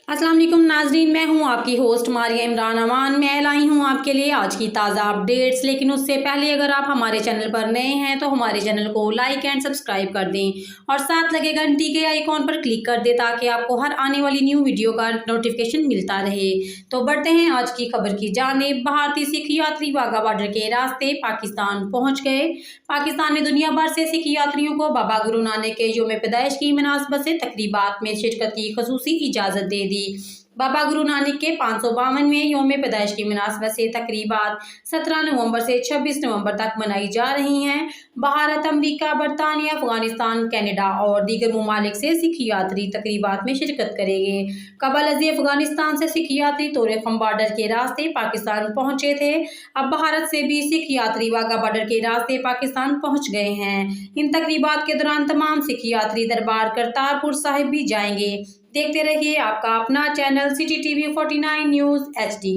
अस्सलाम वालेकुम नाजरीन, मैं हूं आपकी होस्ट मारिया इमरान अमान। मैं लाई हूं आपके लिए आज की ताज़ा अपडेट्स। लेकिन उससे पहले अगर आप हमारे चैनल पर नए हैं तो हमारे चैनल को लाइक एंड सब्सक्राइब कर दें और साथ लगे घंटी के आइकॉन पर क्लिक कर दें ताकि आपको हर आने वाली न्यू वीडियो का नोटिफिकेशन मिलता रहे। तो बढ़ते हैं आज की खबर की जानिब। भारतीय सिख यात्री वाघा बॉर्डर के रास्ते पाकिस्तान पहुँच गए। पाकिस्तान ने दुनिया भर से सिख यात्रियों को बाबा गुरु नानक के यौम पैदाइश की मुनासबत से तकरीबात में शिरकत की खसूसी इजाज़त दे दी। बाबा गुरु नानक के 552वें यौम पैदाइश की मुनासबत से तकरीबात 17 नवंबर से 26 नवंबर तक मनाई जा रही हैं। भारत, अमेरिका, बरतानिया, अफगानिस्तान, कनाडा और दीगर ममालिक से सिख यात्री तकरीबात में शिरकत करेंगे। कबल अज़ अफगानिस्तान से सिख यात्री तोरेखम बॉर्डर के रास्ते पाकिस्तान पहुंचे थे। अब भारत से भी सिख यात्री वाघा बॉर्डर के रास्ते पाकिस्तान पहुंच गए हैं। इन तकरीबात के दौरान तमाम सिख यात्री दरबार करतारपुर साहिब भी जाएंगे। देखते रहिए आपका अपना channel city TV 49 news HD।